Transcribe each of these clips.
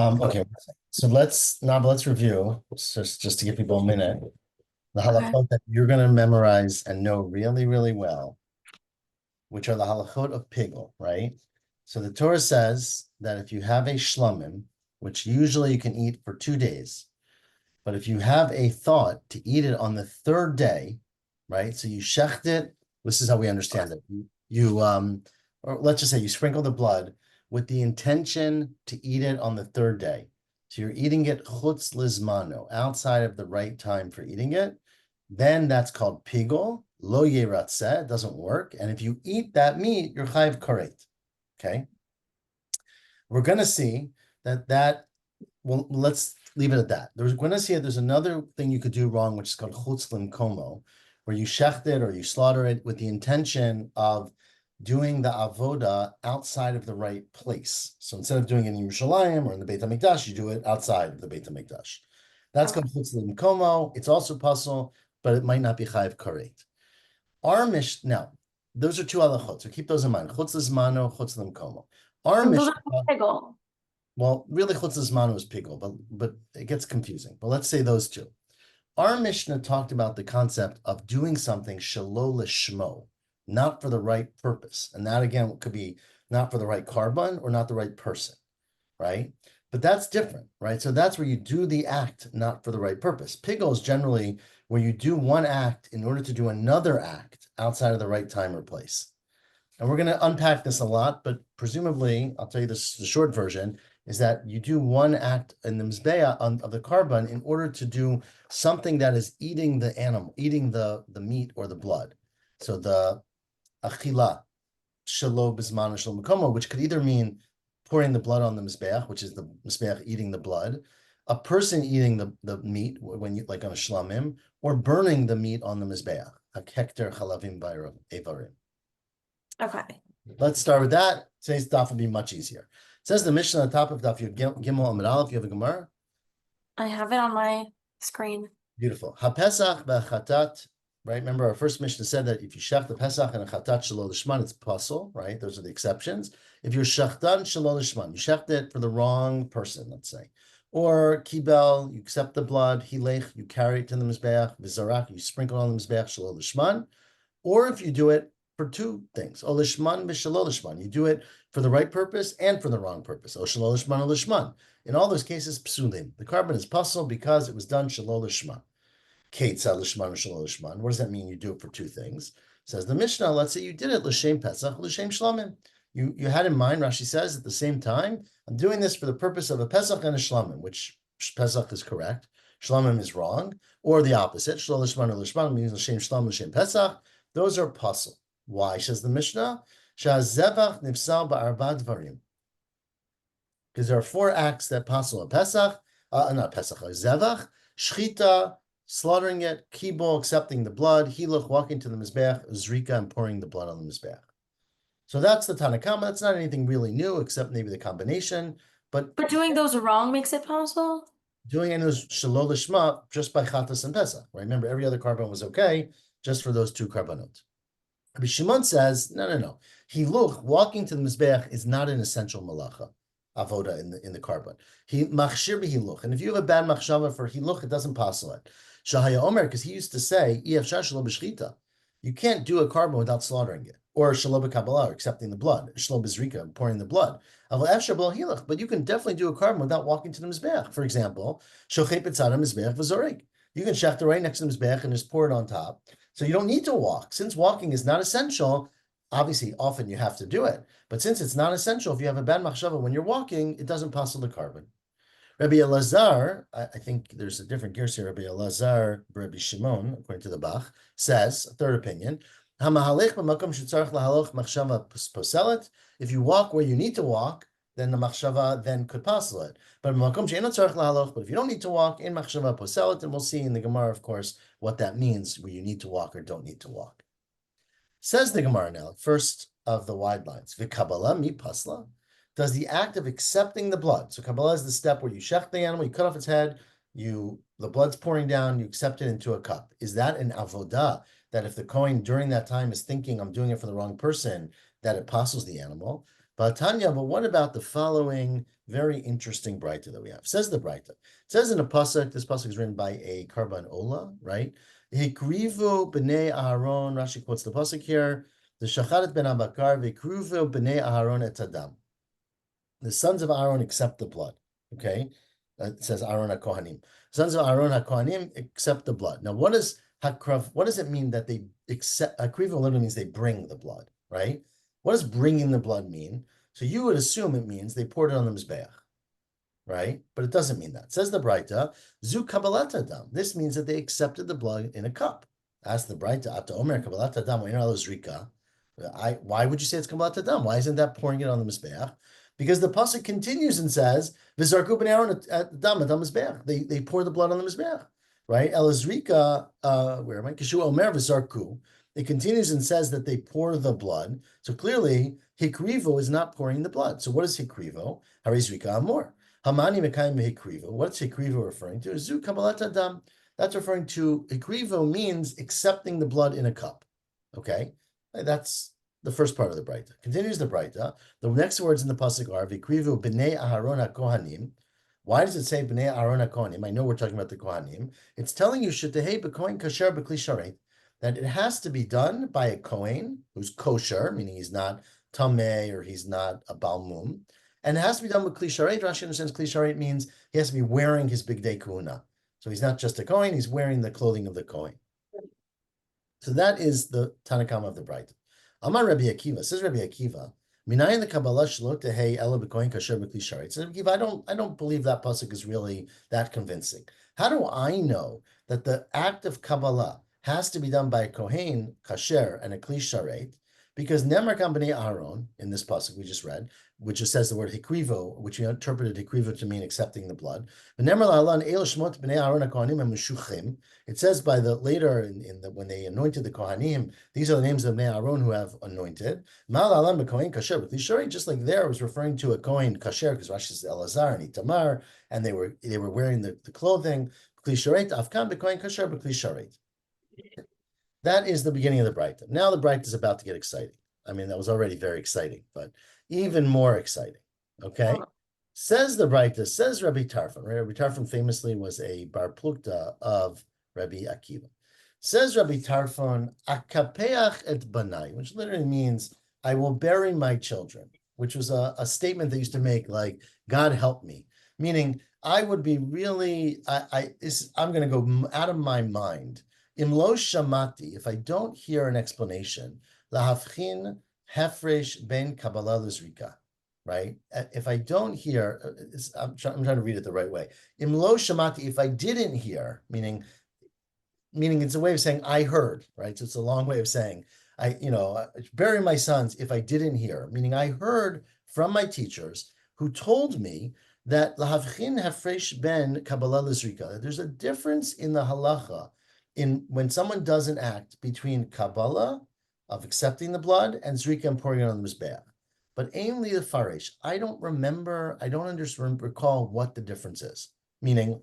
Okay, so let's review, just to give people a minute, the Okay. halachot that you're gonna memorize and know really, really well, which are the halachot of pigul, right? So the Torah says that if you have a shlomim, which usually you can eat for 2 days, but if you have a thought to eat it on the third day, right? So you shecht it. This is how we understand it. Or let's just say you sprinkle the blood with the intention to eat it on the third day. So you're eating it chutz lizmano, outside of the right time for eating it. Then that's called pigol, lo yeratzeh, it doesn't work. And if you eat that meat, you're chayiv karet. Okay. We're going to see well, let's leave it at that. We're going to see there's another thing you could do wrong, which is called chutz limkomo, where you shecht it or you slaughter it with the intention of doing the avoda outside of the right place. So instead of doing it in Yerushalayim or in the Beit HaMikdash, you do it outside of the Beit HaMikdash. That's Okay. called chutz limkomo. It's also puzzle, but it might not be chayiv karet. Now, those are two halachot, so keep those in mind. Chutz lizmano, chutz limkomo. Our And those Mishnah. are piggle. Well, really, chutz lizmano is pigul, but it gets confusing. But let's say those two. Our Mishnah talked about the concept of doing something shelo lishmo, not for the right purpose, and that again could be not for the right carbon or not the right person, right? But that's different, right? So that's where you do the act not for the right purpose. Pigul is generally where you do one act in order to do another act outside of the right time or place. And we're going to unpack this a lot, but presumably, I'll tell you this, the short version is that you do one act in the mizbeah of the carbon in order to do something that is eating the animal, eating the meat or the blood. So the achila, shelo bisman shelo makomo, which could either mean pouring the blood on the mizbeach, which is the mizbeach eating the blood, a person eating the meat when you like on a shlamim, or burning the meat on the mizbeach, a hekter chalavim evarim. Okay. Let's start with that. Today's daf will be much easier. It says the Mishnah on the top of daf Yud Gimel Amud Aleph. You have a Gemara? I have it on my screen. Beautiful. HaPesach be'chatat, right? Remember our first Mishnah said that if you shech the Pesach and a chatat shelo lishman, it's pasul, right? Those are the exceptions. If you're shechtan shelo lishman, you shecht it for the wrong person, let's say. Or kibel, you accept the blood, hilech, you carry it to the mizbeach, vizarak, you sprinkle on the mizbeach shelo lishman. Or if you do it for two things, o lishman v'shelo lishman, you do it for the right purpose and for the wrong purpose, o shelo lishman o lishman. In all those cases, psulim. The carbon is pasul because it was done shelo lishman. Ketzah lishman shelo lishman. What does that mean? You do it for two things. Says the Mishnah. Let's say you did it l'shem pesach, l'shem shlamim. You had in mind. Rashi says at the same time, I'm doing this for the purpose of a pesach and a shlamim, which pesach is correct, shlamim is wrong, or the opposite. Shelo lishman or lishman means l'shem shlam, l'shem pesach. Those are pasul. Why? Says the Mishnah. Shazevach nifsal ba'arba dvarim. Because there are four acts that pasul a pesach, not pesach, zevach, shchita, slaughtering it, kibol, accepting the blood, hiluch, walking to the mizbeach, zrika, and pouring the blood on the mizbeach. So that's the Tanakama. That's not anything really new, except maybe the combination. But doing those wrong makes it possible? doing any of those shelo lishma just by chatas and pesach, right? Remember, every other carbon was okay, just for those two carbonot. Rabbi Shimon says, no. Hiluch, walking to the mizbeach, is not an essential malacha. Avoda in the carbon. He machshir hiluch, and if you have a bad machshava for hiluch, it doesn't pasul it. Shahaya Omer, because he used to say, you can't do a carbon without slaughtering it, or shalob kabbalah, accepting the blood, shalob zrika, pouring the blood. But you can definitely do a carbon without walking to the mizbeach. For example, shochet petzada mizbeach v'zorik. You can shecht right next to the mizbeach and just pour it on top. So you don't need to walk. Since walking is not essential, obviously, often you have to do it. But since it's not essential, if you have a bad machshava when you're walking, it doesn't pasul the carbon. Rabbi Elazar, I think there's a different gears here. Rabbi Elazar, Rabbi Shimon, according to the Bach, says, third opinion, if you walk where you need to walk, then the machshava then could pasul it. But if you don't need to walk, in machshava poselet, and we'll see in the Gemara, of course, what that means, where you need to walk or don't need to walk. Says the Gemara now, first of the wide lines, v'kabbalah mi pasla. Does the act of accepting the blood, so Kabbalah is the step where you shech the animal, you cut off its head, the blood's pouring down, you accept it into a cup. Is that an avodah, that if the Kohen during that time is thinking, I'm doing it for the wrong person, that it passes the animal? Tanya, but what about the following very interesting Braita that we have? Says the Braita. It says in a pasuk, this pasuk is written by a Karban Ola, right? Hikrivu b'nei Aharon, Rashi quotes the pasuk here, the Shacharet ben Abakar, v'ikrivu b'nei Aharon et adam. The sons of Aaron accept the blood, okay? It says Aaron HaKohanim. Sons of Aaron HaKohanim accept the blood. Now, what does it mean that they accept? Hakriva literally means they bring the blood, right? What does bringing the blood mean? So you would assume it means they poured it on the Mizbeach, right? But it doesn't mean that. It says the Braita, Zu Kabbalat Adam. This means that they accepted the blood in a cup. Ask the Braita, Ata Omer Kabbalat Adam, Zrika. Why would you say it's Kabbalat Adam? Why isn't that pouring it on the Mizbeach? Because the pasuk continues and says, "V'zarku b'nei Aaron adam mizbeach." They pour the blood on the mizbeach, right? Elazrika, where am I? Kishu omer v'zarku. It continues and says that they pour the blood. So clearly, hikrivo is not pouring the blood. So what is hikrivo? Harizrika amor. Hamani mekayim hikrivo. What's hikrivo referring to? Zu kabbalat adam. That's referring to hikrivo means accepting the blood in a cup. Okay, that's the first part of the Braita. Continues the Braita. The next words in the pasuk are Vikrivu b'nei Aharon HaKohanim. Why does it say b'nei Aharon HaKohanim? I know we're talking about the Kohanim. It's telling you Shetehei b'kohen kasher b'kli sharet, that it has to be done by a Kohen who's kosher, meaning he's not tameh or he's not a balmum, and it has to be done with kli sharet. Rashi understands kli sharet means he has to be wearing his big day kuhuna. So he's not just a Kohen; he's wearing the clothing of the Kohen. So that is the Tanakam of the Braita. Amar Rabbi Akiva, says Rabbi Akiva, Minayin the Kabbalah shlot tehei ela b'kohen kasher b'kli sharet. Says Rabbi Akiva, I don't believe that pasuk is really that convincing. How do I know that the act of Kabbalah has to be done by a kohen kasher and a kli sharet? Because Nemar Kam b'nei Aaron in this pasuk we just read, which just says the word hikrivo, which we interpreted hikrivo to mean accepting the blood. It says by the later when they anointed the kohanim, these are the names of bnei Aaron who have anointed. Just like there, it was referring to a kohen kasher because Rashi says Elazar and Itamar, and they were wearing the clothing. That is the beginning of the Braita. Now the Braita is about to get exciting. I mean, that was already very exciting, but even more exciting. Okay? Says the Braita, says Rabbi Tarfon. Right? Rabbi Tarfon famously was a bar plukta of Rabbi Akiva. Says Rabbi Tarfon, akapeach et banai, which literally means, I will bury my children, which was a statement they used to make like, God help me. Meaning, I would be really, I'm going to go out of my mind. Imlo shamati, if I don't hear an explanation, lahavchin hefresh ben kabbalah l'zrika, right? If I don't hear, I'm trying to read it the right way. Imlo shamati, if I didn't hear, meaning it's a way of saying I heard, right? So it's a long way of saying bury my sons if I didn't hear, meaning I heard from my teachers who told me that lahavchin hefresh ben kabbalah l'zrika. There's a difference in the halacha in when someone does an act between Kabbalah of accepting the blood and Zrika and pouring it on the Mizbeach. But ainly the Farish, I don't recall what the difference is. Meaning,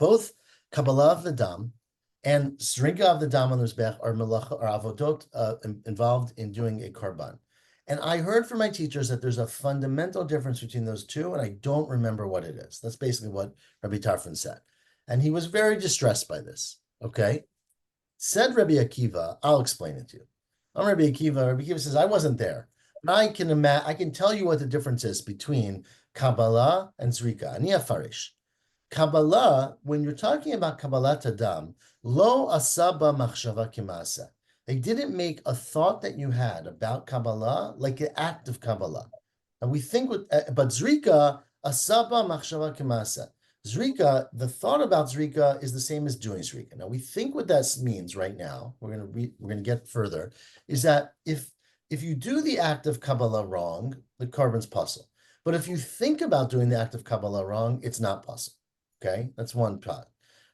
both Kabbalah of the Dam and Zrika of the Dam on the Mizbeach are malacha or avodot involved in doing a karban. And I heard from my teachers that there's a fundamental difference between those two, and I don't remember what it is. That's basically what Rabbi Tarfon said. And he was very distressed by this. Okay, said Rabbi Akiva, I'll explain it to you. I'm Rabbi Akiva says, I wasn't there. But I can tell you what the difference is between Kabbalah and Zrika. Ani afarish. Kabbalah, when you're talking about Kabbalat Adam, lo asaba machshava kimasa. They didn't make a thought that you had about Kabbalah like an act of Kabbalah. And we think, but Zrika, asaba machshava kimasa. Zrika, the thought about Zrika is the same as doing Zrika. Now, we think what that means right now, we're going to get further, is that if you do the act of Kabbalah wrong, the carbon's puzzle. But if you think about doing the act of Kabbalah wrong, it's not puzzle. Okay? That's one part.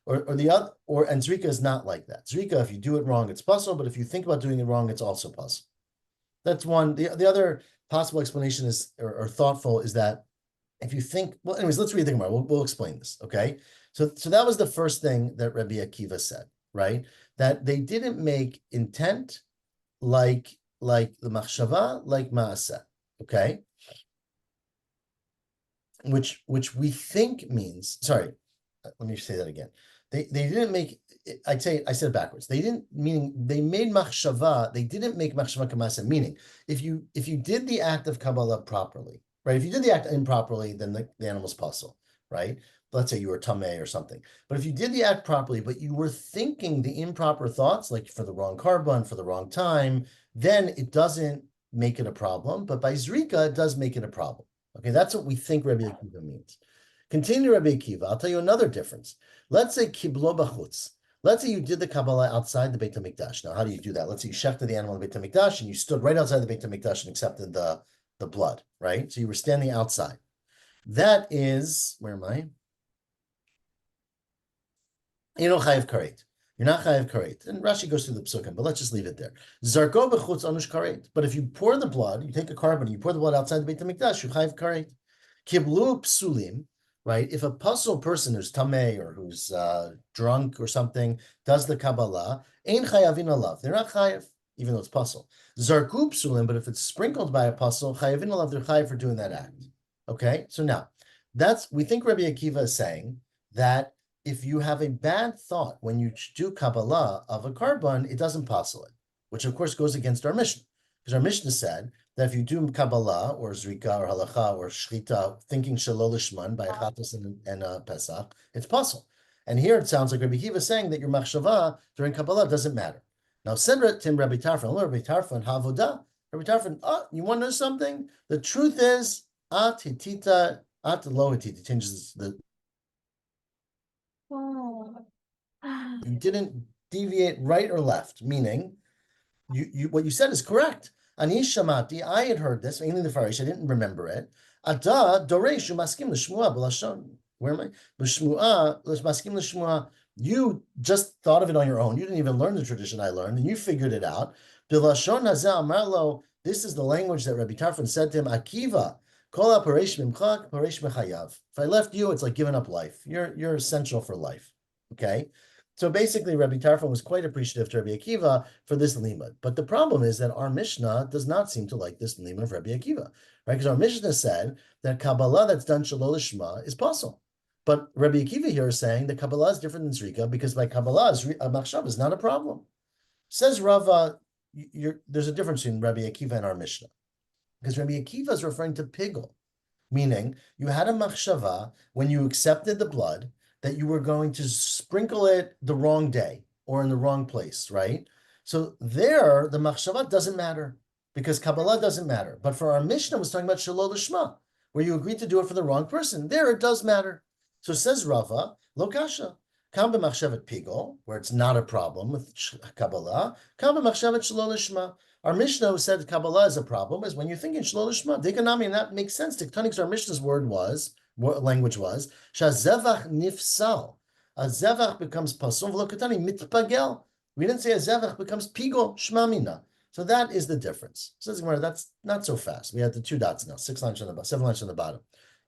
And Zrika is not like that. Zrika, if you do it wrong, it's puzzle, but if you think about doing it wrong, it's also puzzle. That's one. The other possible explanation is, or thoughtful, is that if you think, well, anyways, let's read the Gemara. We'll explain this, okay? So that was the first thing that Rabbi Akiva said, right? That they didn't make intent like the machshava, like maaseh, okay? which we think means, sorry, let me say that again. They didn't make, I said it backwards. They didn't, meaning they made machshava, they didn't make machshava kamasa, meaning if you did the act of Kabbalah properly, right? If you did the act improperly, then the animal's puzzle, right? Let's say you were tameh or something. But if you did the act properly, but you were thinking the improper thoughts, like for the wrong carbon, for the wrong time, then it doesn't make it a problem. But by zrika, it does make it a problem. Okay, that's what we think Rabbi Akiva means. Continue Rabbi Akiva. I'll tell you another difference. Let's say kiblo b'chutz. Let's say you did the Kabbalah outside the Beit HaMikdash. Now, how do you do that? Let's say you shechted the animal in the Beit HaMikdash and you stood right outside the Beit HaMikdash and accepted the blood, right? So you were standing outside. That is, where am I? You know, chayav karet. You're not chayav karet. And Rashi goes through the psukim, but let's just leave it there. Zarko b'chutz anush karet. But if you pour the blood, you take a carbon, you pour the blood outside the Beit HaMikdash, you chayav karet. Kiblu psulim, right? If a puzzle person who's tameh or who's drunk or something does the Kabbalah, ein chayavin alav. They're not chayav, even though it's puzzle. Zarku psulim, but if it's sprinkled by a puzzle, chayavin alav, they're chayav for doing that act. Okay, so now we think Rabbi Akiva is saying that if you have a bad thought when you do Kabbalah of a carbon, it doesn't puzzle it, which of course goes against our Mishnah, because our Mishnah said that if you do Kabbalah or Zrika or Halacha or Shchita thinking Shalol Lishman by a Chatas and Pesach, it's puzzle. And here it sounds like Rabbi Akiva is saying that your machshava during Kabbalah doesn't matter. Now, send Tim Rabbi Tarfon, Rabbi Tarfon, Havodah. Rabbi Tarfon, you want to know something? The truth is, At Hitita, At Lo Hitita, changes the. You didn't deviate right or left, meaning you what you said is correct. Ani shamati, I had heard this, mainly the Farish, I didn't remember it. Ada doreshu maskim l'shmua b'lashon. Where am I? B'shmua, maskim l'shmua. You just thought of it on your own. You didn't even learn the tradition I learned, and you figured it out. B'lashon hazeh amar lo. This is the language that Rabbi Tarfon said to him. Akiva, kol ha'paresh mimchak, paresh mechayav. If I left you, it's like giving up life. You're essential for life. Okay. So basically, Rabbi Tarfon was quite appreciative to Rabbi Akiva for this limud. But the problem is that our Mishnah does not seem to like this limud of Rabbi Akiva, right? Because our Mishnah said that Kabbalah that's done Shalol Lishma is possible. But Rabbi Akiva here is saying that Kabbalah is different than Zrika because by Kabbalah, Machshav is not a problem. Says Rava, there's a difference in Rabbi Akiva and our Mishnah. Because Rabbi Akiva is referring to Pigel, meaning you had a Machshava when you accepted the blood, that you were going to sprinkle it the wrong day or in the wrong place, right? So there, the machshava doesn't matter because Kabbalah doesn't matter. But for our Mishnah was talking about Shalol Lishma, where you agreed to do it for the wrong person. There, it does matter. So says Rava, Lo kasha. Kam b'machshavet pigol, where it's not a problem with Kabbalah. Kam b'machshavet Shalol Lishma. Our Mishnah said Kabbalah is a problem is when you're thinking Shalol Lishma. Dikanami, and that makes sense. Tiktanik, our Mishnah's language was shazevach nifsal. A zevach becomes pasum v'lokatani mitpagel. We didn't say a zevach becomes pigo shmamina. So that is the difference. Says Gemara, that's not so fast. We have the 2 dots now, 6 lines on the bottom, 7 lines on the bottom.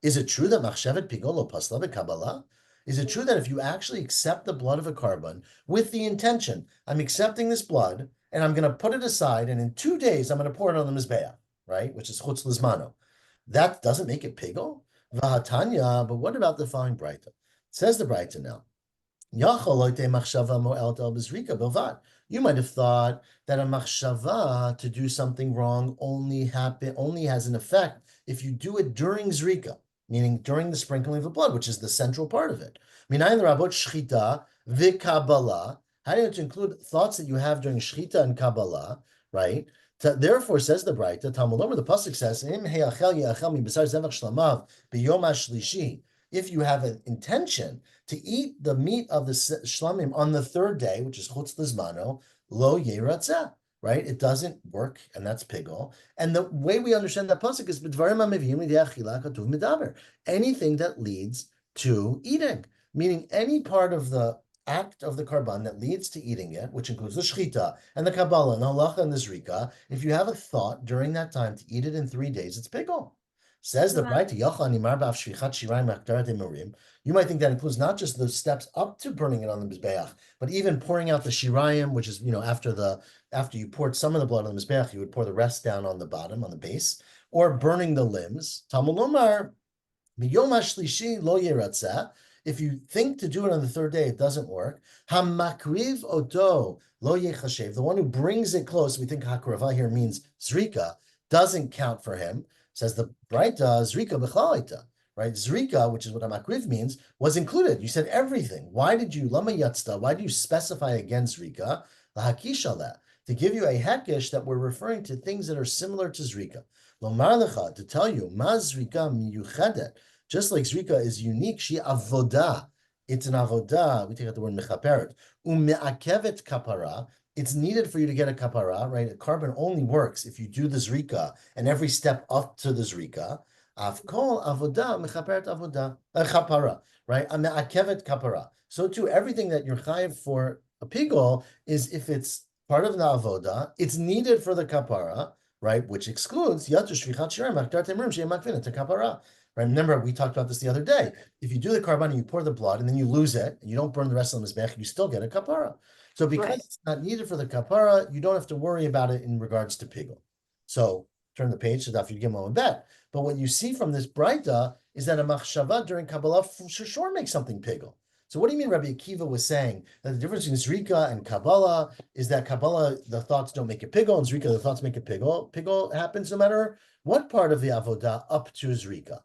Is it true that machshavet pigo lo pasla b'Kabbalah? Is it true that if you actually accept the blood of a carbon with the intention, I'm accepting this blood and I'm going to put it aside, and in 2 days I'm going to pour it on the mizbeach, right? Which is chutz lizmano. That doesn't make it pigo. Vahatanya, but what about the following Braita? Says the Braita now. You might have thought that a machshava to do something wrong only has an effect if you do it during zrika, meaning during the sprinkling of the blood, which is the central part of it. Minayin rabot shchita v'kabbalah. How do you include thoughts that you have during shchita and kabbalah, right? Therefore, says the Braita, Talmud Omer, the pasuk says, if you have an intention to eat the meat of the shlamim on the 3rd day, which is chutz lizmano, lo yeratzeh, right? It doesn't work, and that's pigol. And the way we understand that pasuk is anything that leads to eating, meaning any part of the act of the karban that leads to eating it, which includes the shchita and the kabbalah and the halacha and the zrika, if you have a thought during that time to eat it in 3 days, it's pigol. Says the Braita, you might think that includes not just the steps up to burning it on the mizbeach, but even pouring out the shirayim, which is, after you poured some of the blood on the mizbeach, you would pour the rest down on the bottom, on the base, or burning the limbs. Talmud Lomar, Miyom hashlishi lo yeratzeh. If you think to do it on the third day, it doesn't work. Hamakriv oto lo yechashev. The one who brings it close, we think hakrava here means zrika, doesn't count for him. Says the Braita, zrika b'chalaita. Right? Zrika, which is what hamakriv means, was included. You said everything. Why did you, lama yatzta, why do you specify against zrika? Lahakishaleh, to give you a hekesh that we're referring to things that are similar to zrika. Lomar lecha, to tell you, ma zrika miyuchedet. Just like zrika is unique, she avodah. It's an avodah. We take out the word mechaperet. Umeakevet kapara. It's needed for you to get a kapara, right? A carbon only works if you do the zrika and every step up to the zrika. Avkol avodah mechaperet avodah chapara, right? Me'akevet kapara. So too, everything that you're chayiv for a pigol is if it's part of the avodah, it's needed for the kapara, right? Which excludes yatu shvichat shirayim aktar temrim she'emakvin to kapara. Right? Remember, we talked about this the other day. If you do the carbon and you pour the blood and then you lose it, and you don't burn the rest of the mizbech, you still get a kapara. So because it's not needed for the kapara, you don't have to worry about it in regards to pigol. So turn the page to Daf Yud Gimel and Bet. But what you see from this Braita is that a machshava during Kabbalah for sure makes something pigol. So what do you mean Rabbi Akiva was saying that the difference between Zrika and Kabbalah is that Kabbalah, the thoughts don't make it pigol, and Zrika, the thoughts make it pigol. Pigol happens no matter what part of the avodah up to Zrika.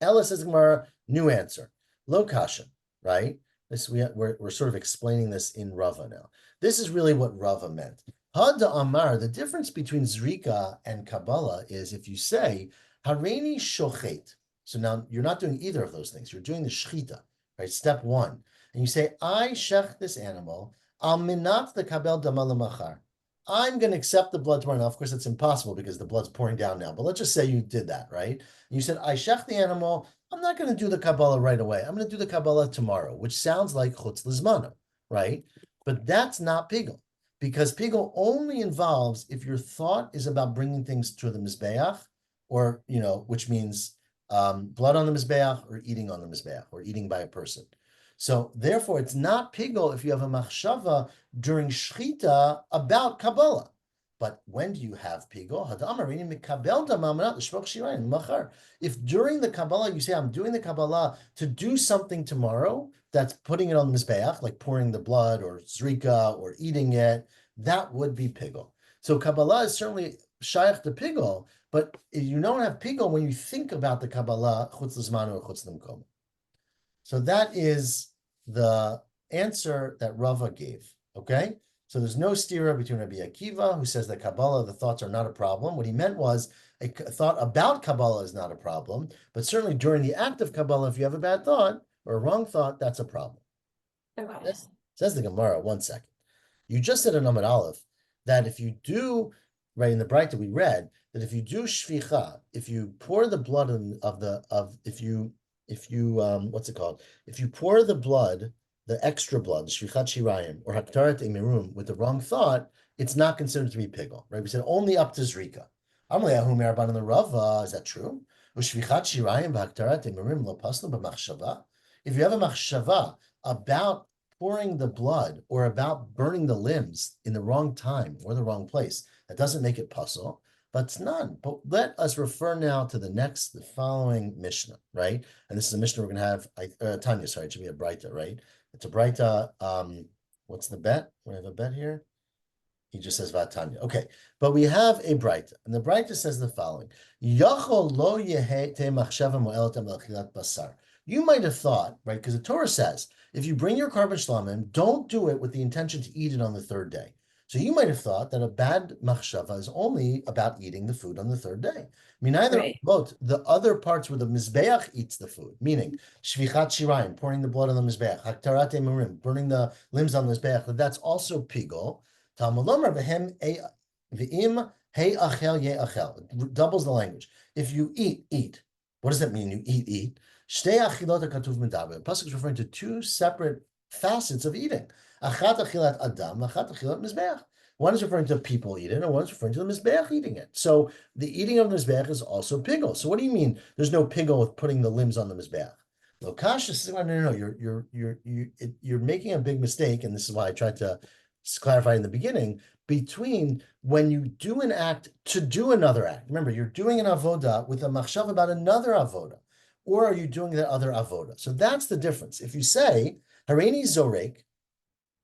Ella says Gemara, new answer. Lo kasha, right? This we're sort of explaining this in Rava now. This is really what Rava meant. Hada Amar, the difference between Zrika and Kabbalah is if you say Hareini Shochet. So now you're not doing either of those things. You're doing the Shchita, right? Step one. And you say, I shech this animal, al minat the kabel damalamachar. I'm going to accept the blood tomorrow. Now, of course, it's impossible because the blood's pouring down now. But let's just say you did that, right? And you said, I shech the animal. I'm not going to do the Kabbalah right away. I'm going to do the Kabbalah tomorrow, which sounds like chutz lizmano, right? But that's not pigul, because pigul only involves if your thought is about bringing things to the mizbeach, or, which means blood on the mizbeach or eating on the mizbeach or eating by a person. So therefore, it's not pigul if you have a machshava during shchita about Kabbalah. But when do you have pigul? If during the Kabbalah you say, I'm doing the Kabbalah to do something tomorrow, that's putting it on the mizbeach, like pouring the blood or zrika or eating it, that would be pigul. So Kabbalah is certainly shaykh to pigul, but you don't have pigul when you think about the Kabbalah chutz l'zmanu or chutz l'mkom. So that is the answer that Rava gave, okay? So there's no stira between Rabbi Akiva, who says that Kabbalah, the thoughts are not a problem. What he meant was a thought about Kabbalah is not a problem, but certainly during the act of Kabbalah, if you have a bad thought or a wrong thought, that's a problem. Okay. Says the Gemara, 1 second. You just said in Amud Aleph that if you do, right, in the Braita we read, that if you do shvicha, if you pour the blood if you pour the blood, the extra blood, shvichat shirayim, or haktarat emirum, with the wrong thought, it's not considered to be pigul, right? We said only up to zrika. Amaleyahu meraban in the Rava, is that true? Shvichat shirayim v'haktarat emirum lo pasnu b'machshava. If you have a machshava about pouring the blood or about burning the limbs in the wrong time or the wrong place, that doesn't make it pasul. But it's none. But let us refer now to the following Mishnah, right? And this is a Mishnah we're going to have, Tanya, sorry, it should be a Braita, right? It's a Braita, what's the bet? We have a bet here? He just says Vatanya. Okay, but we have a Braita, and the Braita says the following. Yachol lo yehe te machshava mo'elatam l'chilat basar. You might have thought, right, because the Torah says, if you bring your carbon shlamim, don't do it with the intention to eat it on the third day. So you might have thought that a bad machshava is only about eating the food on the third day. I mean, either both the other parts where the mizbeach eats the food, meaning shvichat shirayim, pouring the blood on the mizbeach, haktarat emirim, burning the limbs on the mizbeach, that's also pigul. Talmud Lomar v'im hey achel ye achel. It doubles the language. If you eat. What does that mean? You eat. Shtei achilot hakatuv medaber. The pasuk is referring to two separate facets of eating. Achat achilat adam, achat achilat mizbeach. One is referring to people eating it, and one is referring to the mizbeach eating it. So the eating of the mizbeach is also pigul. So what do you mean? There's no pigul with putting the limbs on the mizbeach. Lokash says, no. You're making a big mistake, and this is why I tried to clarify in the beginning between when you do an act to do another act. Remember, you're doing an avoda with a machshav about another avoda. or are you doing that other avoda? So that's the difference. If you say, Hareini Zorek,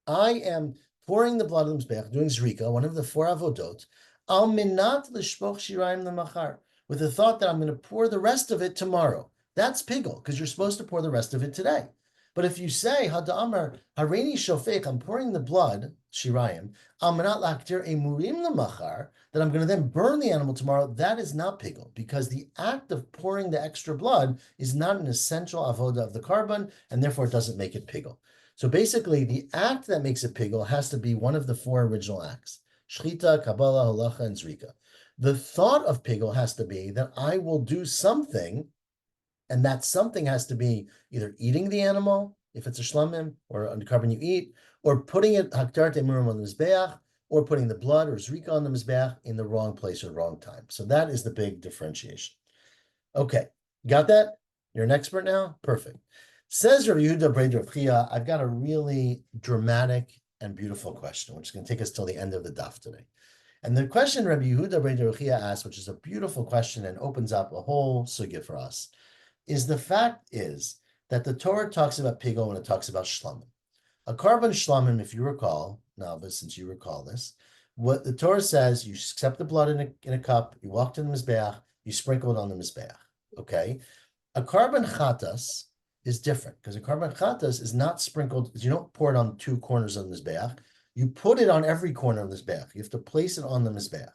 I am pouring the blood of the Mizbeach, doing Zrika, one of the 4 avodot, al minat l'shpoch shirayim lemachar, with the thought that I'm going to pour the rest of it tomorrow. That's pigul, because you're supposed to pour the rest of it today. But if you say, Hada Amar, Hareini Shofech, I'm pouring the blood, Shirayim, al minat laktir emurim lemachar, that I'm going to then burn the animal tomorrow, that is not pigul, because the act of pouring the extra blood is not an essential avoda of the carbon, and therefore it doesn't make it pigul. So basically, the act that makes it pigul has to be one of the 4 original acts: shchita, kabbalah, halacha, and zrika. The thought of pigul has to be that I will do something, and that something has to be either eating the animal, if it's a shlamim, or on the carbon you eat, or putting it haktar temurim on the mizbeach, or putting the blood or zrika on the mizbeach in the wrong place or wrong time. So that is the big differentiation. Okay, got that? You're an expert now? Perfect. Says Rabbi Yehuda Brei Rav Chia, I've got a really dramatic and beautiful question, which is going to take us till the end of the daf today. And the question Rabbi Yehuda Brei Rav Chia asked, which is a beautiful question and opens up a whole sugya for us, is the fact is that the Torah talks about pigul when it talks about shlamim. A carbon shlamim, if you recall, novice, since you recall this, what the Torah says, you accept the blood in a cup, you walk to the mizbeach, you sprinkle it on the mizbeach, okay? A carbon chatas is different, because a carbon chatas is not sprinkled, you don't pour it on 2 corners of the mizbeach, you put it on every corner of the mizbeach. You have to place it on the mizbeach.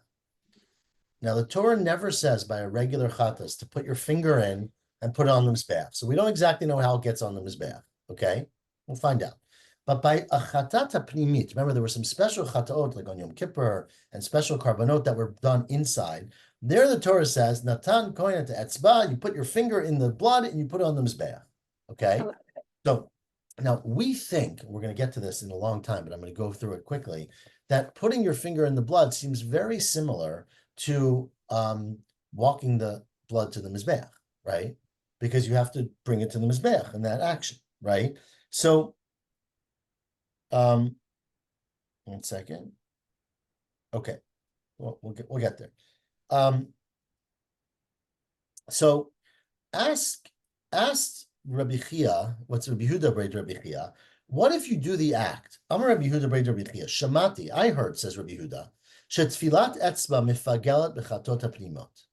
Now, the Torah never says by a regular chatas to put your finger in and put it on the mizbeach. So we don't exactly know how it gets on the mizbeach, okay? We'll find out. But by a chatata pnimit, remember there were some special chataot like on Yom Kippur and special carbonot that were done inside. There the Torah says, Natan kohen to etzba, you put your finger in the blood and you put it on the mizbeach, okay? So now we think, we're going to get to this in a long time, but I'm going to go through it quickly, that putting your finger in the blood seems very similar to walking the blood to the mizbeach, right? Because you have to bring it to the mizbeach in that action, right? So, 1 second. Okay, well, we'll get there. So, asked Rabbi Chia, what's Rabbi Yehuda Brei Rabbi Chia? What if you do the act? Amar Rabbi Yehuda Brei Rabbi Chia. Shamati, I heard, says Rabbi Yehuda, shetfilat etzba mifagelet bechatot hapnimot.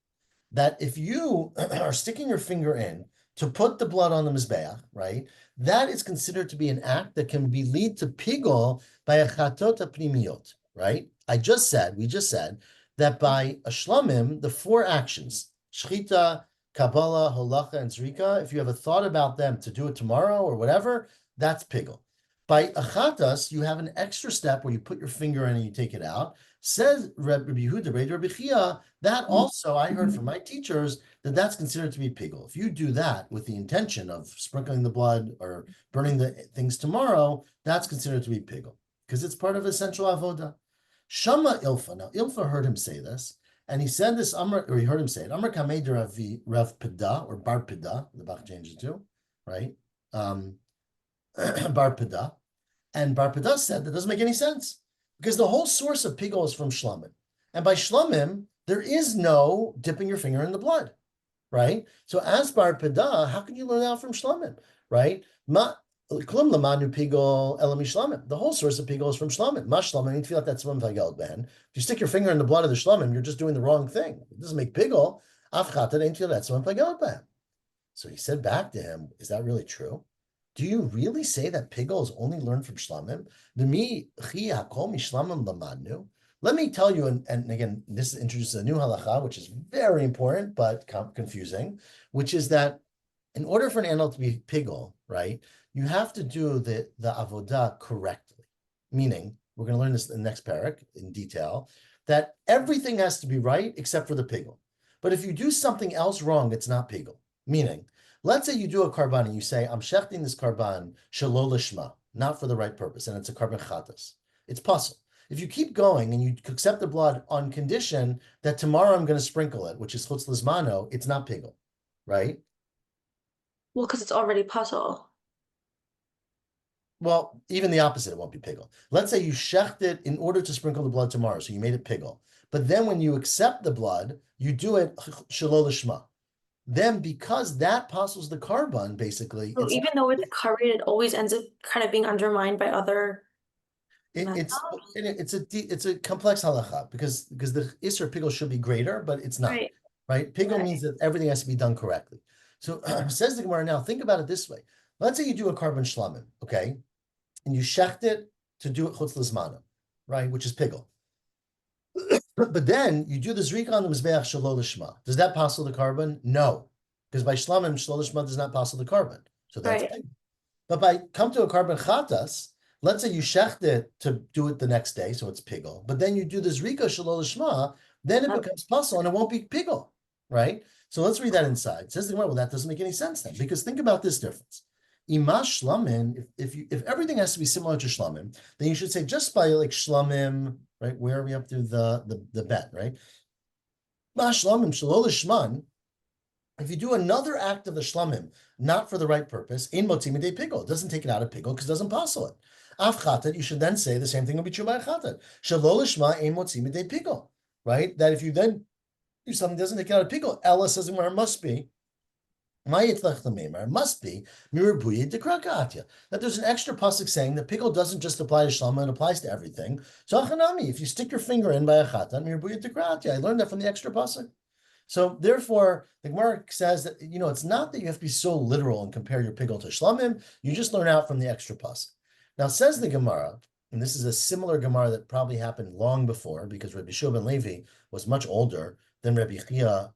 That if you are sticking your finger in to put the blood on the mizbeach, right, that is considered to be an act that can be lead to pigul by a chatot hapnimiyot, right? We just said that by a shlamim, the 4 actions, shchita, kabbalah, holacha, and zrika, if you have a thought about them to do it tomorrow or whatever, that's pigul. By a chatas, you have an extra step where you put your finger in and you take it out. Says Rabbi Yehuda Brei Rabbi Chia, that also I heard from my teachers that that's considered to be pigul. If you do that with the intention of sprinkling the blood or burning the things tomorrow, that's considered to be pigul because it's part of essential avoda. Shama Ilfa. Now Ilfa heard him say this, and he said this. He heard him say it. Amar Kamei Rav Pida or Bar Pida. The Bach changes too, right? Bar Pida, and Bar Pida said that doesn't make any sense. Because the whole source of pigul is from shlamim. And by shlamim, there is no dipping your finger in the blood, right? So as Bar Pida, how can you learn that from shlamim, right? The whole source of pigul is from shlamim. Ma shlamim, you feel like that's one vagel ben. If you stick your finger in the blood of the shlamim, you're just doing the wrong thing. It doesn't make pigul. So he said back to him, is that really true? Do you really say that pigul is only learned from shlamim? Let me tell you, and again, this introduces a new halacha, which is very important, but confusing, which is that in order for an animal to be pigul, right, you have to do the avodah correctly. Meaning, we're going to learn this in the next parak in detail, that everything has to be right except for the pigul. But if you do something else wrong, it's not pigul. Meaning, let's say you do a karban and you say, I'm shechting this karban shelo lishma, not for the right purpose, and it's a karban chatas. It's possible. If you keep going and you accept the blood on condition that tomorrow I'm going to sprinkle it, which is chutz lizmano, it's not pigul, right? Well, because it's already puzzle. Well, even the opposite, it won't be pigul. Let's say you shecht it in order to sprinkle the blood tomorrow, so you made it pigul. But then when you accept the blood, you do it shelo lishma. then because that apostles the carbon, basically, So even though it's curried, it always ends up kind of being undermined by other methods. it's a complex halacha because the Isser Pigel should be greater, but it's not, right? Pigel Right. means that everything has to be done correctly. So says the Gemara now, think about it this way. Let's say you do a carbon shlamim, okay? And you shecht it to do it chutz l'zmana, right? Which is Pigel. But then you do the zrika on the mizbeach shelo l'shma. Does that passel the carbon? No, because by shlamim shelo l'shma does not passel the carbon. So that's Pigel. But by come to a carbon chatas, let's say you shecht it to do it the next day, so it's Pigel. But then you do the zrika shelo l'shma, then it becomes passel and it won't be Pigel, right? So let's read that inside. It says the Gemara, well, that doesn't make any sense then, because think about this difference. Imash shlamim, if everything has to be similar to shlamim, then you should say just by like shlamim, right? Where are we up to the bet, right? Mash shlamim shelo l'shman. If you do another act of the shlamim, not for the right purpose, in motzei midei pigol, it doesn't take it out of pigol because it doesn't passel it. Af chatat, you should then say the same thing will be true by chatat. Shelo l'shma ein motzei midei pigol, right? That if you then do something that doesn't take it out of pigol, Ella says where it must be. It must be that there's an extra pasuk saying that pigol doesn't just apply to shlama, it applies to everything. So if you stick your finger in by a chatan, I learned that from the extra pasuk. So therefore, the Gemara says that it's not that you have to be so literal and compare your pigol to shlamim. You just learn out from the extra pasuk. Now says the Gemara, and this is a similar Gemara that probably happened long before because Rabbi Shua ben Levi was much older than Rabbi Chia,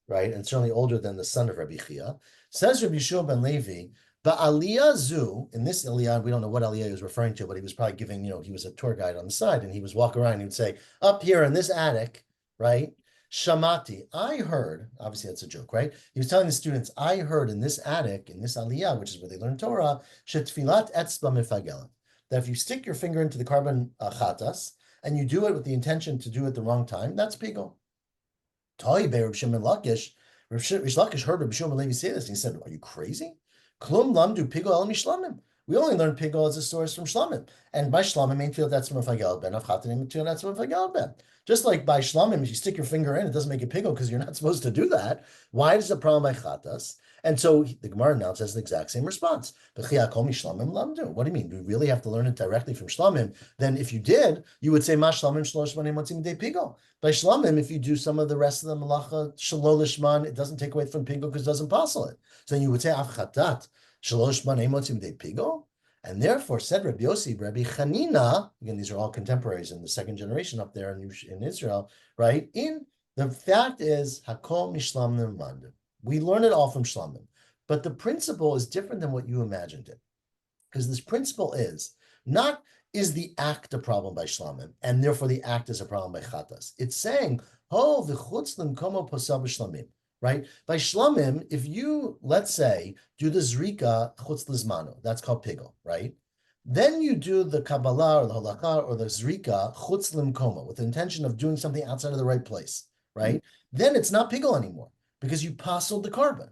right? And certainly older than the son of Rabbi Chia. Says Rabbi Shua ben Levi, Ba'aliyah zu, in this Aliyah, we don't know what Aliyah he was referring to, but he was probably giving, he was a tour guide on the side, and he was walking around, and he would say, up here in this attic, right? Shamati, I heard, obviously that's a joke, right? He was telling the students, I heard in this attic, in this Aliyah, which is where they learn Torah, shetfilat etzba mifagelet, that if you stick your finger into the carbon chatas, and you do it with the intention to do it the wrong time, that's pigol. Reb Lakish heard Rabbi Shimon Levi say this, and he said, "Are you crazy? Klum lamdu pigol el mishlamim. We only learn pigol as a source from shlamim, and by shlamim ain't feel that's from a fagel ben. Afchatin ain't feel that's from a fagel ben. Just like by shlamim, if you stick your finger in, it doesn't make it pigol because you're not supposed to do that. Why is it a problem by chatas? And so the Gemara now says the exact same response. What do you mean? Do we really have to learn it directly from shlamim? Then if you did, you would say, Ma shlamim shlosh manim motzim de pigol. By shlamim, if you do some of the rest of the malacha, shelo lishman, it doesn't take away from pigol because it doesn't passel it. So then you would say, Avchatat, shelo lishman motzim de pigol. And therefore, said Rabbi Yossi, Rabbi Chanina, again, these are all contemporaries in the second generation up there in Israel, right? The fact is, Hakol mishlamim mandim. We learn it all from shlamim, but the principle is different than what you imagined it. Because this principle is not, is the act a problem by shlamim, and therefore the act is a problem by chatas. It's saying, oh, v'chutz l'mkomo posel b'shlamim, right? By shlamim, if you, let's say, do the zrika chutz l'zmano, that's called pigol, right? Then you do the Kabbalah or the Halakha or the zrika chutz l'mkomo with the intention of doing something outside of the right place, right? Then it's not pigol anymore because you passeled the carbon,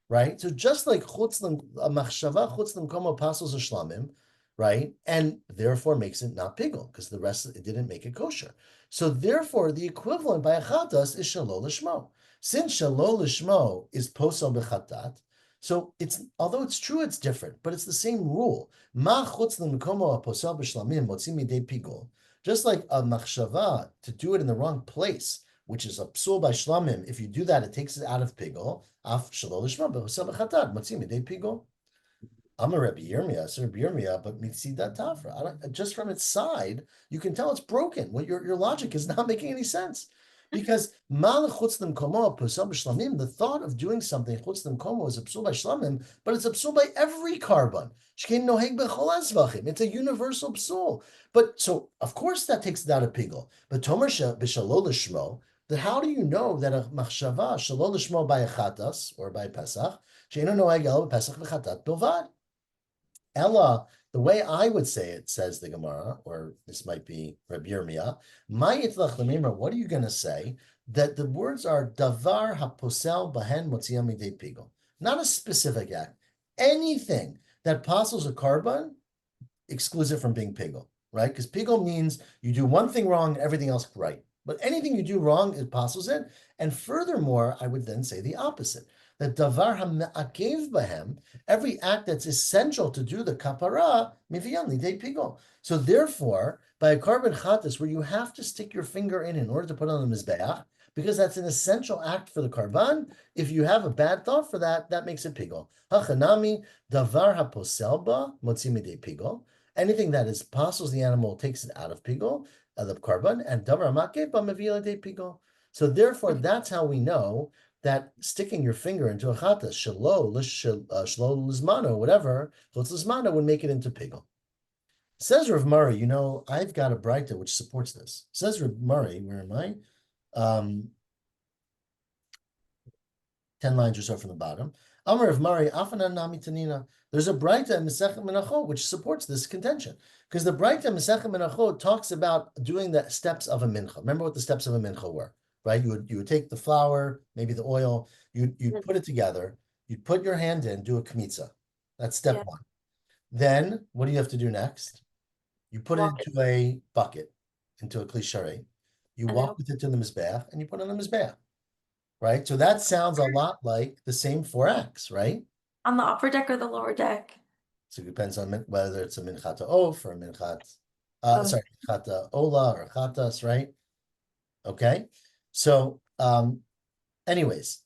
right? So just like machshava chutz l'mkomo passels a shlamim, right? And therefore makes it not pigol because the rest it didn't make it kosher. So therefore, the equivalent by a chatas is shelo l'shmo. Since shelo l'shmo is posel b'chatat, so although it's true, it's different, but it's the same rule. Ma chutz l'mkomo posel b'shlamim motzim midei pigol. Just like a machshava to do it in the wrong place, which is a psul by shlamim. If you do that, it takes it out of pigol. Af shelo l'shmo posel b'chatat motzim midei pigol. I'm a Rebbe Yirmiyah, so Rebbe Yirmiyah, but mitzidat tafra. Just from its side, you can tell it's broken. What your logic is not making any sense. Because mal chutz l'mkomo posel b'shlamim, the thought of doing something chutz l'mkomo is a psul by shlamim, but it's a psul by every carbon. Shkein noheg b'chol Zevachim. It's a universal psul. But so of course that takes it out of pigol. But tomer b'shalo l'shmo, that how do you know that a machshava shalo l'shmo by a chatas or by Pesach she'eno noheg el b'Pesach v'chatat bilvad? Ella, the way I would say it, says the Gemara, or this might be Rabbi Yirmiyah, what are you going to say? That the words are davar haposel bahen motzia midei pigol. Not a specific act. Anything that passels a carbon excludes it from being pigol, right? Because pigol means you do one thing wrong and everything else right, But anything you do wrong, it apostles it. And furthermore, I would then say the opposite. That davar ha'me'akev bahem, every act that's essential to do the kapara, miviyan lidei pigo. So therefore, by a carbon chatas, where you have to stick your finger in order to put on the mizbeach, because that's an essential act for the karban, if you have a bad thought for that, that makes it pigo. Hachanami, davar ha'posel ba, motzi midei pigo. Anything that is apostles the animal takes it out of pigo, the carbon, and davar ha'makev ba mevila de pigo. So therefore, that's how we know that sticking your finger into a chatas, shelo lizmano, whatever, lizmano would make it into pigo. Says Rav Murray, you know, I've got a braita which supports this. Says Rav Murray, where am I? 10 lines or so from the bottom. Amar Rav Murray, Afanan Nami Tanina. There's a braita in Masechet Menachot which supports this contention. Because the braita in Masechet Menachot talks about doing the steps of a mincha. Remember what the steps of a mincha were, right? You would take the flour, maybe the oil, you'd put it together, you'd put your hand in, do a kmitza. That's step one. Then, what do you have to do next? You put it into a bucket, into a kli sharei. You walk with it to the mizbeach, and you put it on the mizbeach, right? So that sounds a lot like the same 4 acts, right? On the upper deck or the lower deck? So it depends on whether it's a minchat of or a minchat, minchat ola or chatas, right? Okay, so anyways,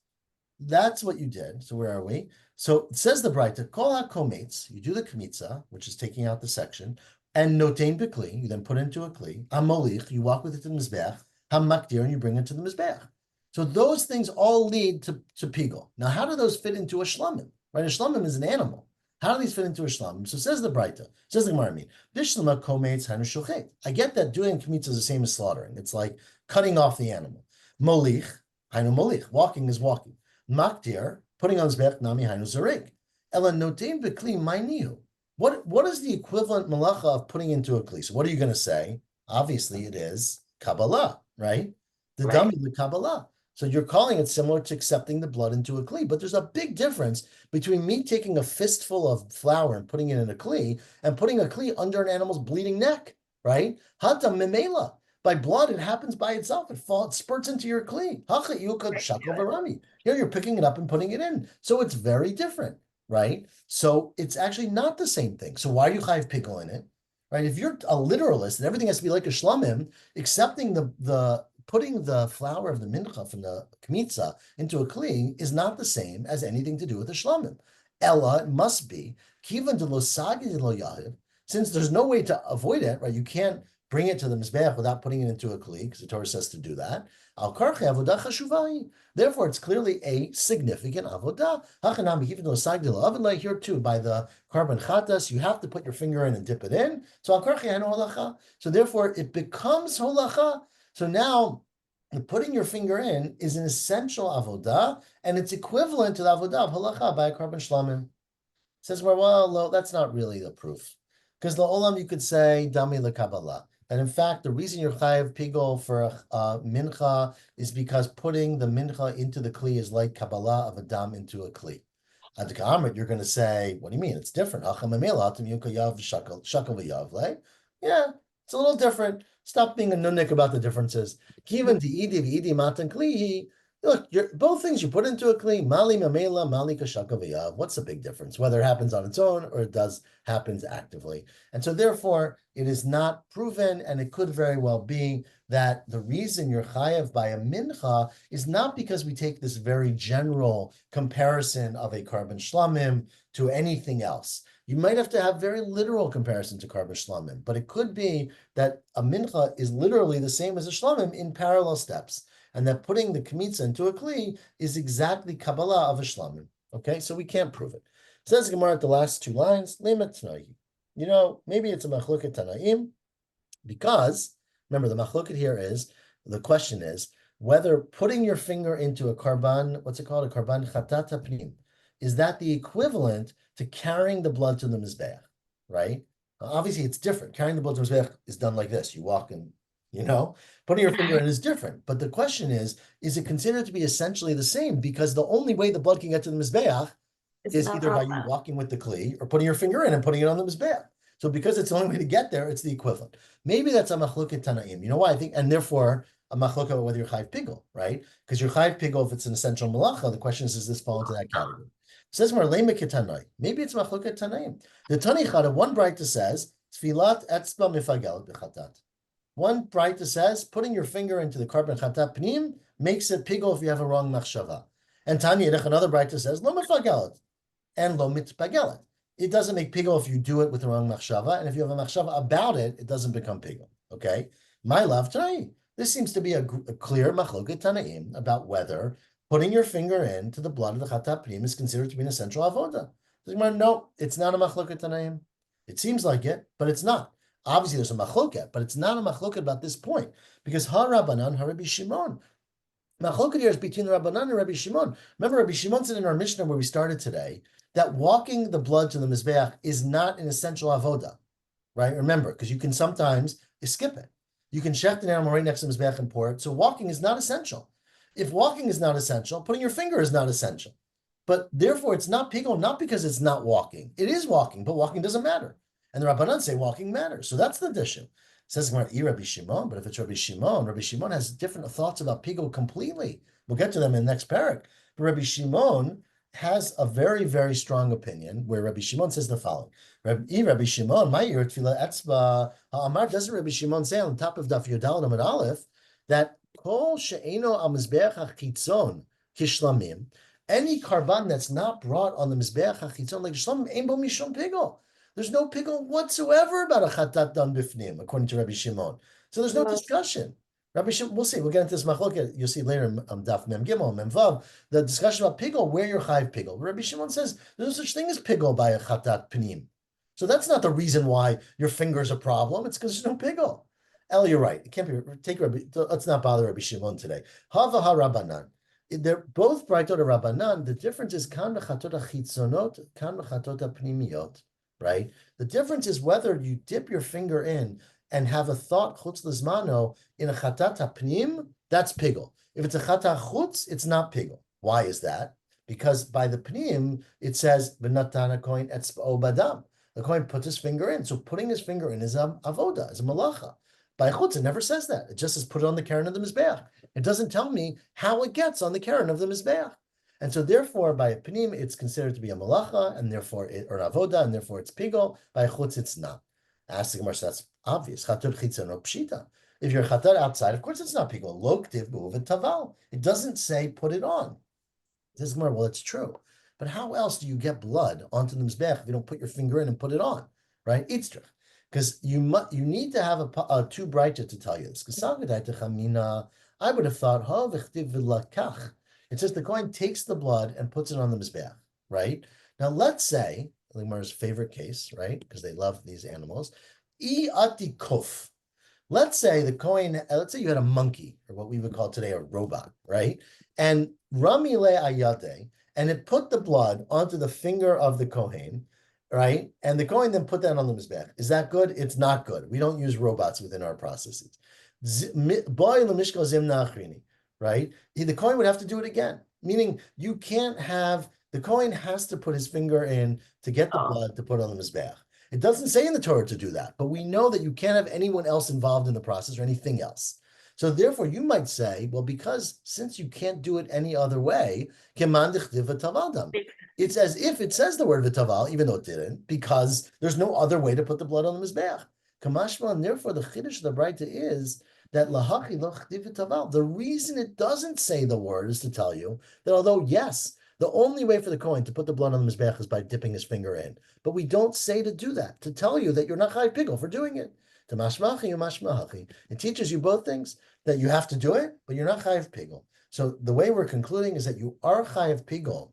that's what you did. So where are we? So it says the Braita, kol ha-kometz, you do the kmitza, which is taking out the section, and notein bekli, you then put into a kli, ha-molich, you walk with it to the mizbeach, ha-makdir, and you bring it to the mizbeach. So those things all lead to pigol. Now, how do those fit into a shlamim? Right, a shlamim is an animal. How do these fit into a shlamim? So says the Braita, says the Gemara, bishlama kometz hanu shochet. I get that doing kmitza is the same as slaughtering. It's like cutting off the animal. Molich, hanu molich, walking is walking. Makdir, putting on zbech nami hainu zarig. Ela notein bekli ma'inihu. What is the equivalent malacha of putting into a kli? So what are you going to say? Obviously, it is Kabbalah, right? The dummy, the Kabbalah. So you're calling it similar to accepting the blood into a kli, but there's a big difference between me taking a fistful of flour and putting it in a kli and putting a kli under an animal's bleeding neck, right? Hata memela. By blood, it happens by itself. It spurts into your kli. Here you're picking it up and putting it in. So it's very different, right? So it's actually not the same thing. So why do you chayiv pickle in it, right? If you're a literalist and everything has to be like a shlamim, accepting the putting the flour of the mincha from the kmitza into a kli is not the same as anything to do with the shlamim. Ella, it must be kivan de lo sagi de lo yahiv, since there's no way to avoid it, right? You can't bring it to the mizbeach without putting it into a kli, because the Torah says to do that. Al karche avodah chashuvai. Therefore, it's clearly a significant avodah. Hachanami kivan de lo sagi de lo oven. Like here too, by the carbon chatas, you have to put your finger in and dip it in. So al karche hanu holacha. So therefore, it becomes holacha. So now, putting your finger in is an essential avodah, and it's equivalent to the avodah of halacha by a carbon shlamim. Says, well, that's not really the proof. Because the olam, you could say, dami lekabbalah. And in fact, the reason you're chayav pigol for mincha is because putting the mincha into the kli is like kabbalah of a dam into a kli. At the Ka'amrit, you're going to say, what do you mean? It's different. Yeah, it's a little different. Stop being a nunnik about the differences. Look, both things you put into a kli, mali mamela, mali kashaka v'yav. What's the big difference? Whether it happens on its own or it happens actively. And so therefore, it is not proven, and it could very well be that the reason you're chayav by a mincha is not because we take this very general comparison of a carbon shlamim to anything else. You might have to have very literal comparison to carbon shlamim, but it could be that a mincha is literally the same as a shlamim in parallel steps, and that putting the kmitza into a kli is exactly Kabbalah of a shlamim. Okay, so we can't prove it. Says Gemara at the last 2 lines, Lemet Tanaim. You know, maybe it's a machloket Tanaim, because remember the machloket here is, the question is whether putting your finger into a karban, what's it called, a karban chatat hapnim, is that the equivalent to carrying the blood to the mizbeach, right? Obviously, it's different. Carrying the blood to the mizbeach is done like this. You walk and, putting your finger in is different. But the question is it considered to be essentially the same? Because the only way the blood can get to the mizbeach is either by you walking with the kli or putting your finger in and putting it on the mizbeach. So because it's the only way to get there, it's the equivalent. Maybe that's a machloket tanaim. You know why I think, and therefore a machlok about whether you're chayiv pigel, right? Because you're chayiv pigel if it's an essential malacha. The question is, does this fall into that category? Says more lema ketanoi. Maybe it's machloket tanaim. The Tani Chada, one brighta says tfilat etzba mifagelet b'chatat. One brighta says putting your finger into the carbon chatat pnim makes it pigel if you have a wrong machshava. And Tanya, another brighta says lo mifagelet and lo mitpagelet. It doesn't make pigel if you do it with the wrong machshava, and if you have a machshava about it, it doesn't become pigel. Okay, my love tonight. This seems to be a clear machloket tanaim about whether putting your finger into the blood of the chatat pnim is considered to be an essential avoda. No, it's not a machloket tanaim. It seems like it, but it's not. Obviously, there's a machloket, but it's not a machloket about this point because ha-Rabbanan, ha-Rabbi Shimon. Machloket here is between the Rabbanan and Rabbi Shimon. Remember, Rabbi Shimon said in our Mishnah where we started today that walking the blood to the mizbeach is not an essential avoda, right? Remember, because you can sometimes skip it. You can shecht an animal right next to the mizbeach and pour it. So walking is not essential. If walking is not essential, putting your finger is not essential. But therefore, it's not pigel, not because it's not walking. It is walking, but walking doesn't matter. And the Rabbanan say walking matters. So that's the issue. Says Rabbi Shimon, but if it's Rabbi Shimon has different thoughts about pigel completely. We'll get to them in the next parak. But Rabbi Shimon has a very, very strong opinion where Rabbi Shimon says the following. Rabbi Shimon, my ear tefillah etzba ha'amar, doesn't Rabbi Shimon say on top of Daf Yodal Amud Aleph that kol she'eno al mizbeach hachitzon kishlamim, any karban that's not brought on the mizbeach hachitzon like shlamim ein bo mishum pigel. There's no pigel whatsoever about a chatat done bifnim, according to Rabbi Shimon. So there's no discussion. Rabbi Shimon, we'll see. We'll get into this machloket. You'll see later in Daf Mem Gimel, Mem Vav, the discussion about pigel, where you're chayiv pigel. Rabbi Shimon says there's no such thing as pigel by a chatat pnim. So that's not the reason why your finger's a problem. It's because there's no pigel. El, you're right. It can't be. Take Rabbi. Let's not bother Rabbi Shimon today. Hava ha Rabbanan. They're both brightot Rabbanan. The difference is kan v'chatot chitzonot, kan v'chatot pnimiyot. Right? The difference is whether you dip your finger in and have a thought chutz lizmano in a chatat hapnim, that's pigel. If it's a chatat chutz, it's not pigel. Why is that? Because by the pnim, it says v'natan hakohen etzba'o badam. The kohen puts his finger in. So putting his finger in is a avoda, is a malacha. By chutz, it never says that. It just says put it on the karen of the mizbeach. It doesn't tell me how it gets on the karen of the mizbeach. And so therefore, by a pnim, it's considered to be a malacha, and therefore, or avoda, and therefore it's pigel. By chutz, it's not. Ask the Gemara, so that's obvious. Chatur chitzon pshita. If you're chatar outside, of course it's not pigel. Lo ktiv b'uvet taval. It doesn't say put it on. Says Gemara, well, it's true. But how else do you get blood onto the mizbech if you don't put your finger in and put it on, right? Itzrich. Because you need to have a two brighter to tell you this. Because I would have thought, it says the kohen takes the blood and puts it on the mizbeach, right? Now let's say, Limar's favorite case, right? Because they love these animals. Atikuf. Let's say the kohen, let's say you had a monkey, or what we would call today a robot, right? And Ramile Ayate, and it put the blood onto the finger of the kohen, right? And the kohen then put that on the mizbeach. Is that good? It's not good. We don't use robots within our processes. Right? The kohen would have to do it again, meaning you can't have, the kohen has to put his finger in to get the blood to put on the mizbeach. It doesn't say in the Torah to do that, but we know that you can't have anyone else involved in the process or anything else. So therefore, you might say, well, because since you can't do it any other way, it's as if it says the word v'taval, even though it didn't, because there's no other way to put the blood on the mizbeach. Kamashma, and therefore the chiddush of the Braita is that lahachi lo chtiv v'taval. The reason it doesn't say the word is to tell you that although, yes, the only way for the kohen to put the blood on the mizbeach is by dipping his finger in, but we don't say to do that, to tell you that you're not chayiv pigel for doing it. It teaches you both things, that you have to do it, but you're not chayiv pigel. So the way we're concluding is that you are chayiv pigel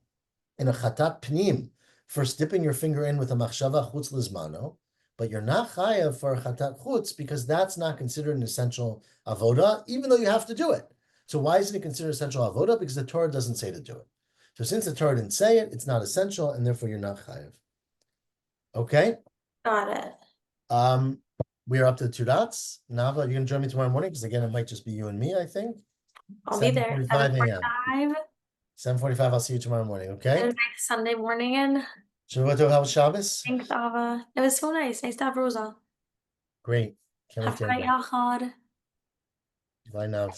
in a chatat pnim for dipping your finger in with a machshava chutz lizmano, but you're not chayav for a chatat chutz because that's not considered an essential avoda, even though you have to do it. So why isn't it considered essential avoda? Because the Torah doesn't say to do it. So since the Torah didn't say it, it's not essential, and therefore you're not chayiv. Okay? Got it. We are up to the two dots. Nava, you're going to join me tomorrow morning? Because again, it might just be you and me, I think. I'll be there. 7:45. 7:45, I'll see you tomorrow morning, okay? And Sunday morning in. Shavua how was Shabbos? Thanks, Ava. It was so nice. Nice to have Rosa. Great. Can't wait to Have a night, Yachad. Bye now.